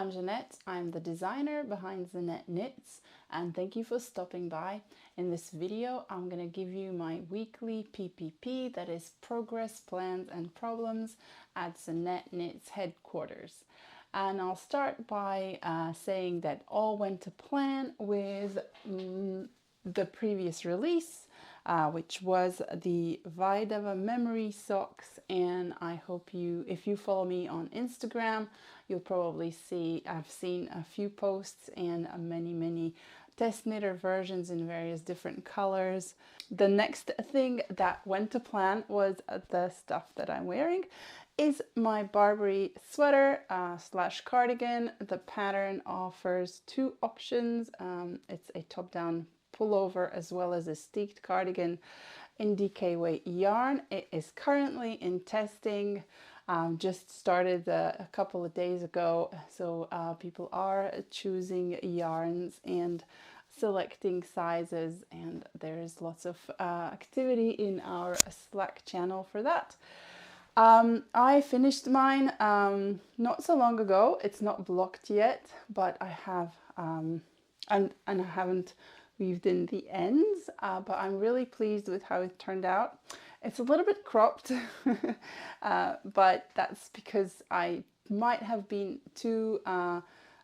I'm Zanete. I'm the designer behind Zaneteknits, and thank you for stopping by. In this video, I'm going to give you my weekly PPP, that is Progress, Plans and Problems at Zaneteknits headquarters. And I'll start by saying that all went to plan with the previous release, which was the Vidava memory socks. And I hope if you follow me on Instagram, you'll probably see I've seen a few posts and many test knitter versions in various different colors. The next thing that went to plan was the stuff that I'm wearing is my Barbary sweater slash cardigan. The pattern offers two options. It's a top-down pullover as well as a steeked cardigan in DK weight yarn. It is currently in testing. Just started a couple of days ago, so people are choosing yarns and selecting sizes, and there's lots of activity in our Slack channel for that. I finished mine not so long ago. It's not blocked yet, but I have and I haven't weaved in the ends, but I'm really pleased with how it turned out. It's a little bit cropped, but that's because I might have been too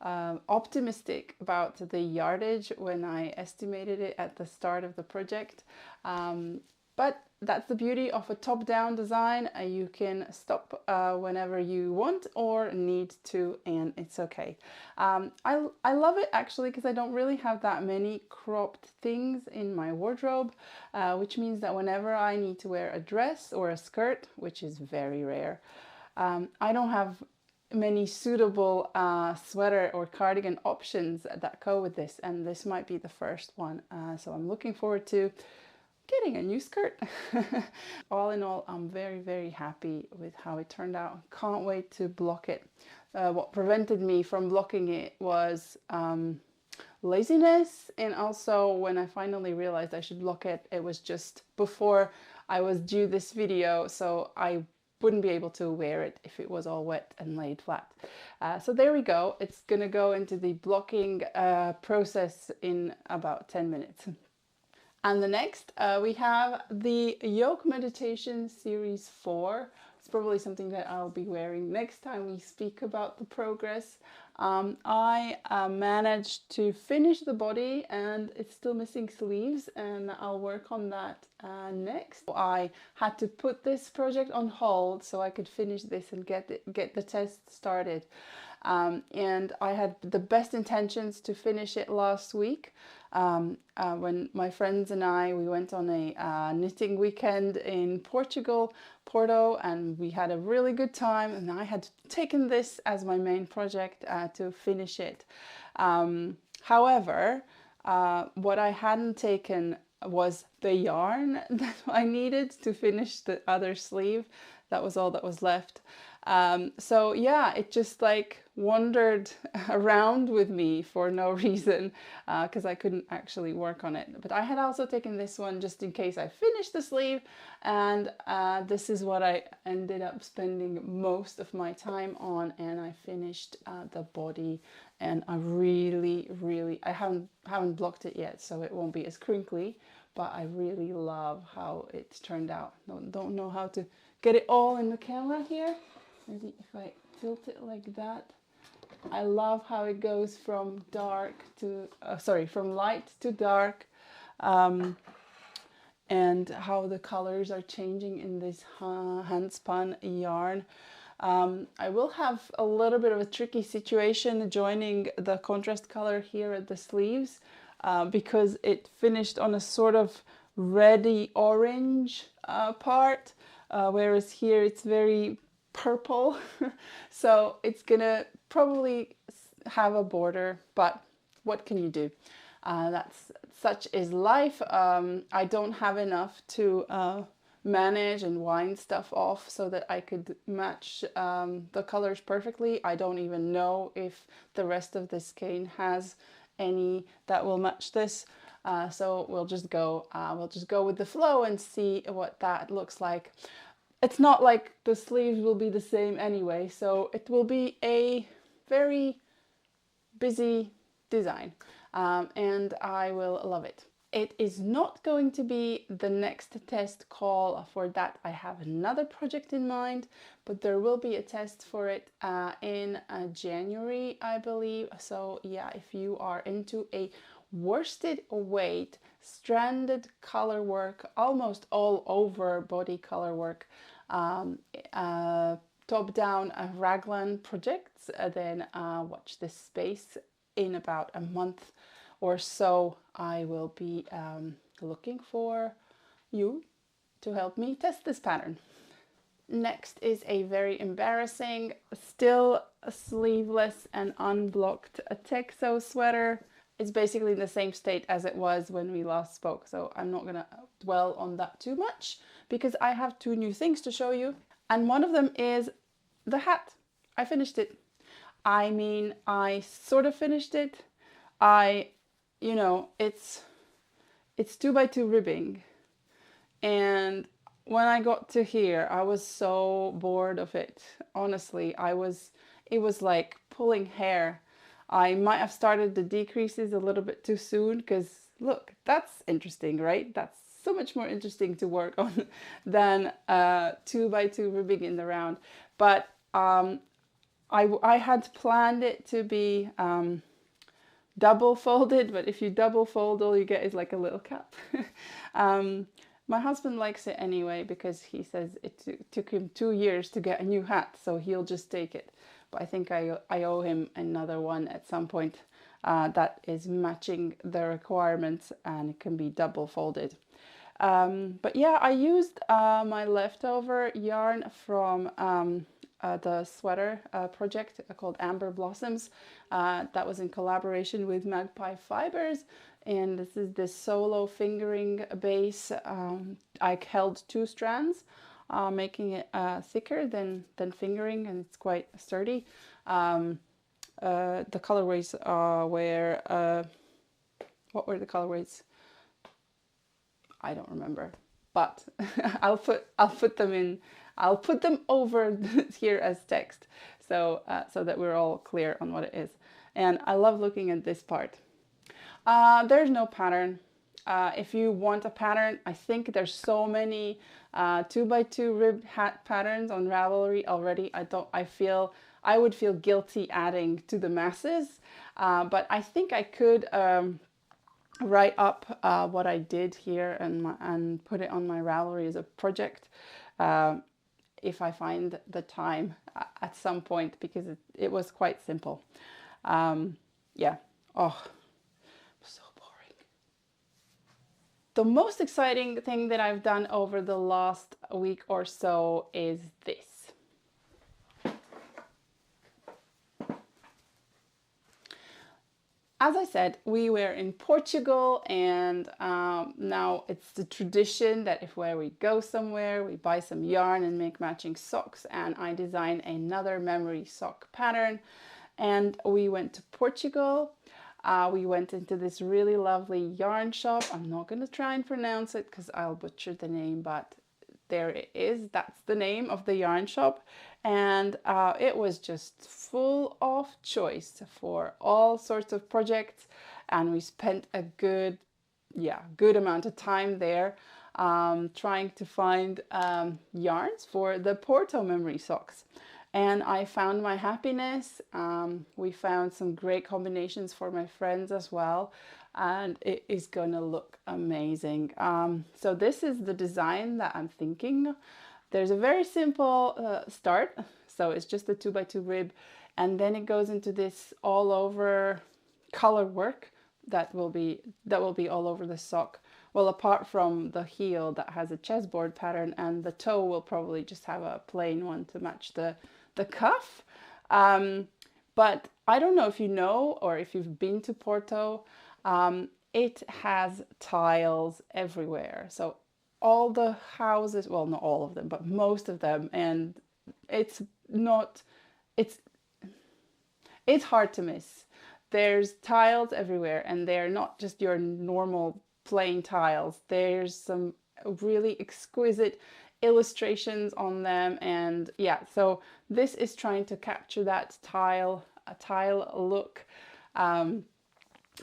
optimistic about the yardage when I estimated it at the start of the project. But that's the beauty of a top-down design. You can stop whenever you want or need to, and it's okay. I love it actually because I don't really have that many cropped things in my wardrobe, which means that whenever I need to wear a dress or a skirt, which is very rare, I don't have many suitable sweater or cardigan options that go with this, and this might be the first one. So I'm looking forward to getting a new skirt. All in all, I'm very happy with how it turned out. Can't wait to block it. What prevented me from blocking it was laziness, and also when I finally realized I should block it, it was just before I was due this video, so I wouldn't be able to wear it if it was all wet and laid flat. So there we go. It's gonna go into the blocking process in about 10 minutes. And the next, we have the Yoke Meditation Series 4. It's probably something that I'll be wearing next time we speak about the progress. I managed to finish the body and it's still missing sleeves, and I'll work on that next. I had to put this project on hold so I could finish this and get the test started. And I had the best intentions to finish it last week. When my friends and we went on a knitting weekend in Portugal, Porto, and we had a really good time, and I had taken this as my main project to finish it. However, what I hadn't taken was the yarn that I needed to finish the other sleeve. That was all that was left. So yeah, it just like wandered around with me for no reason, because I couldn't actually work on it. But I had also taken this one just in case I finished the sleeve, and this is what I ended up spending most of my time on, and I finished the body, and I really I haven't blocked it yet, so it won't be as crinkly, but I really love how it turned out. Don't know how to get it all in the camera here. Maybe if I tilt it like that. I love how it goes from dark to, from light to dark, and how the colors are changing in this handspun yarn. I will have a little bit of a tricky situation joining the contrast color here at the sleeves, because it finished on a sort of reddy orange part, whereas here it's very purple. So it's gonna probably have a border, but what can you do? Such is life. I don't have enough to manage and wind stuff off so that I could match the colors perfectly. I don't even know if the rest of this skein has any that will match this. So we'll just go with the flow and see what that looks like. It's not like the sleeves will be the same anyway, so it will be a very busy design, and I will love it. It is not going to be the next test call for that. I have another project in mind, but there will be a test for it in January, I believe. So yeah, if you are into a worsted weight, stranded color work, almost all over body color work, top down raglan projects, then watch this space. In about a month or so, I will be looking for you to help me test this pattern. Next is a very embarrassing, still sleeveless and unblocked Texo sweater. It's basically in the same state as it was when we last spoke, so I'm not gonna dwell on that too much because I have two new things to show you, and one of them is the hat. I finished it. I mean, I sort of finished it. You know, it's 2x2 ribbing, and when I got to here, I was so bored of it. Honestly, it was like pulling hair. I might have started the decreases a little bit too soon because look, that's interesting, right? That's so much more interesting to work on than 2x2 ribbing in the round. But I had planned it to be double folded, but if you double fold, all you get is like a little cap. My husband likes it anyway because he says it took him 2 years to get a new hat, so he'll just take it. But I think I owe him another one at some point that is matching the requirements and it can be double folded. But yeah, I used my leftover yarn from the sweater project called Amber Blossoms. That was in collaboration with Magpie Fibers, and this is the Solo Fingering base. I held 2 strands, making it thicker than fingering, and it's quite sturdy. The colorways were what were the colorways? I don't remember, but I'll put them in. I'll put them over here as text, so that we're all clear on what it is. And I love looking at this part. There's no pattern. If you want a pattern, I think there's so many 2x2 ribbed hat patterns on Ravelry already. I would feel guilty adding to the masses, but I think I could write up what I did here and put it on my Ravelry as a project. If I find the time at some point, because it was quite simple. Yeah. Oh, so boring. The most exciting thing that I've done over the last week or so is this. As I said, we were in Portugal, and now it's the tradition that if where we go somewhere, we buy some yarn and make matching socks, and I design another memory sock pattern. And we went to Portugal. We went into this really lovely yarn shop. I'm not going to try and pronounce it because I'll butcher the name, but there it is. That's the name of the yarn shop. And it was just full of choice for all sorts of projects. And we spent a good amount of time there trying to find yarns for the Porto memory socks. And I found my happiness. We found some great combinations for my friends as well. And it is gonna look amazing. So this is the design that I'm thinking. There's a very simple start. So it's just the 2x2 rib. And then it goes into this all over color work that will be all over the sock. Well, apart from the heel that has a chessboard pattern, and the toe will probably just have a plain one to match the cuff. But I don't know if you know or if you've been to Porto, it has tiles everywhere. So all the houses, well, not all of them, but most of them, and it's hard to miss. There's tiles everywhere, and they're not just your normal plain tiles. There's some really exquisite illustrations on them, and yeah, so this is trying to capture that tile look.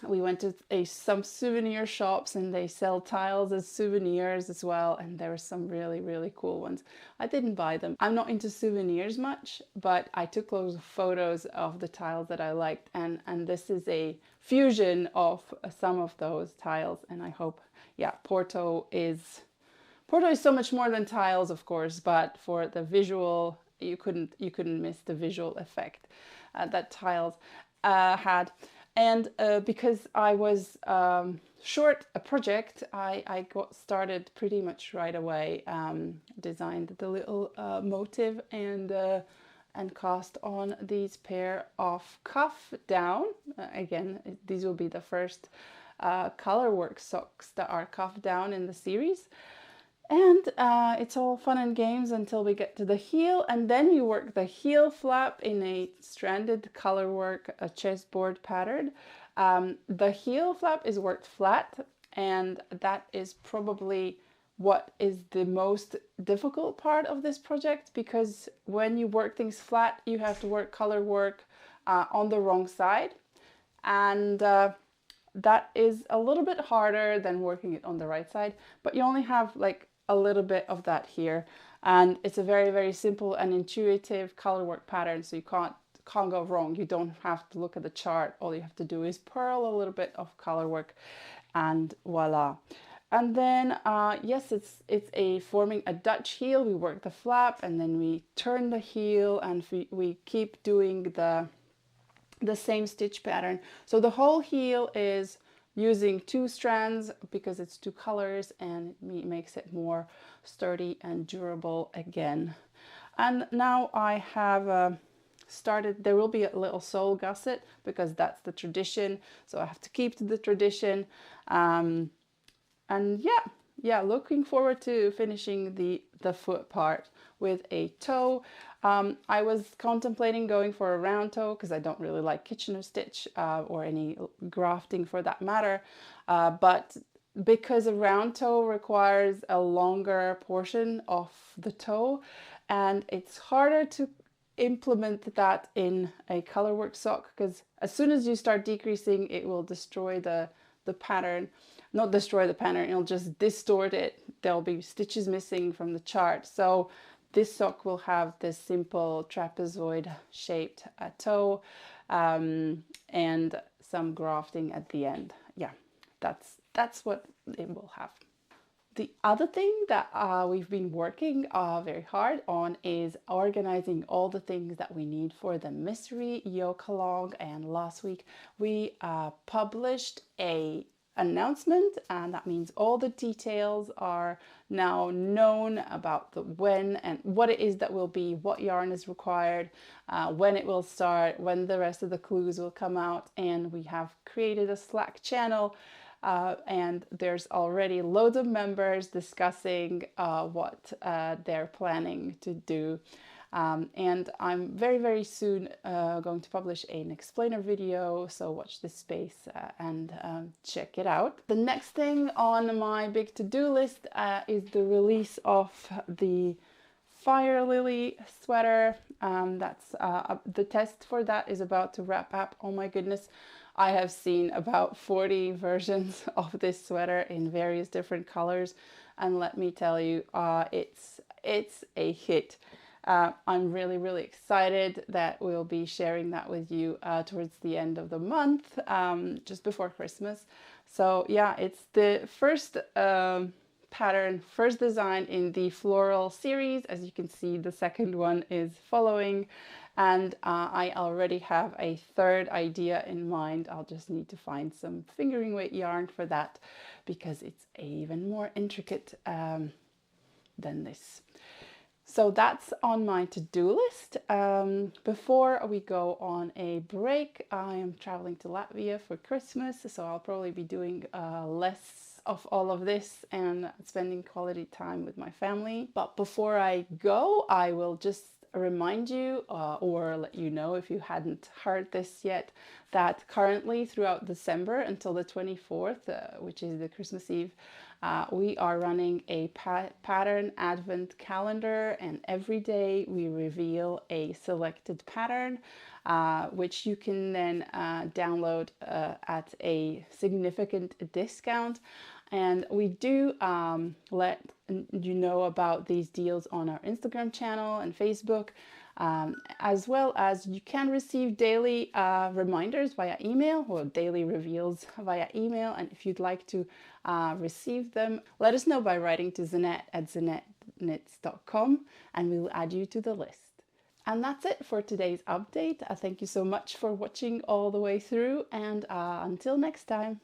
We went to some souvenir shops and they sell tiles as souvenirs as well, and there were some really, really cool ones. I didn't buy them. I'm not into souvenirs much, but I took loads of photos of the tiles that I liked, and this is a fusion of some of those tiles, and I hope, yeah, Porto is so much more than tiles, of course, but for the visual, you couldn't miss the visual effect that tiles had. And because I was short a project, I got started pretty much right away. Designed the little motive and cast on these pair of cuff down. Again, these will be the first colourwork socks that are cuff down in the series. And it's all fun and games until we get to the heel, and then you work the heel flap in a stranded colourwork, a chessboard pattern. The heel flap is worked flat, and that is probably what is the most difficult part of this project, because when you work things flat, you have to work colourwork on the wrong side, and that is a little bit harder than working it on the right side, but you only have like a little bit of that here, and it's a very, very simple and intuitive colourwork pattern, so you can't go wrong. You don't have to look at the chart. All you have to do is purl a little bit of colourwork and voila. And then yes, it's a forming a Dutch heel. We work the flap and then we turn the heel, and we keep doing the same stitch pattern. So the whole heel is using 2 strands because it's 2 colors, and it makes it more sturdy and durable again. And now I have started, there will be a little sole gusset because that's the tradition, so I have to keep to the tradition. And yeah, looking forward to finishing the foot part with a toe. I was contemplating going for a round toe because I don't really like Kitchener stitch or any grafting for that matter. But because a round toe requires a longer portion of the toe, and it's harder to implement that in a colourwork sock, because as soon as you start decreasing, it will destroy the pattern. Not destroy the pattern, it'll just distort it. There'll be stitches missing from the chart. So this sock will have this simple trapezoid shaped toe and some grafting at the end. Yeah, that's what it will have. The other thing that we've been working very hard on is organizing all the things that we need for the mystery yoke along. And last week we published a announcement, and that means all the details are now known about the when and what it is that will be, what yarn is required, when it will start, when the rest of the clues will come out. And we have created a Slack channel, and there's already loads of members discussing what they're planning to do. And I'm very, very soon going to publish an explainer video, so watch this space and check it out. The next thing on my big to-do list is the release of the Fire Lily sweater. That's the test for that is about to wrap up. Oh my goodness, I have seen about 40 versions of this sweater in various different colors, and let me tell you, it's a hit. I'm really, really excited that we'll be sharing that with you towards the end of the month, just before Christmas. So yeah, it's the first pattern, first design in the floral series. As you can see, the second one is following, and I already have a third idea in mind. I'll just need to find some fingering weight yarn for that because it's even more intricate than this. So that's on my to-do list. Before we go on a break, I am traveling to Latvia for Christmas, so I'll probably be doing less of all of this and spending quality time with my family. But before I go, I will just remind you or let you know if you hadn't heard this yet, that currently throughout December until the 24th, which is the Christmas Eve, we are running a pattern advent calendar, and every day we reveal a selected pattern, which you can then download at a significant discount. And we do let you know about these deals on our Instagram channel and Facebook, as well as you can receive daily reminders via email, or daily reveals via email. And if you'd like to receive them, let us know by writing to zaneteknits.com, and we'll add you to the list. And that's it for today's update. Thank you so much for watching all the way through, and until next time.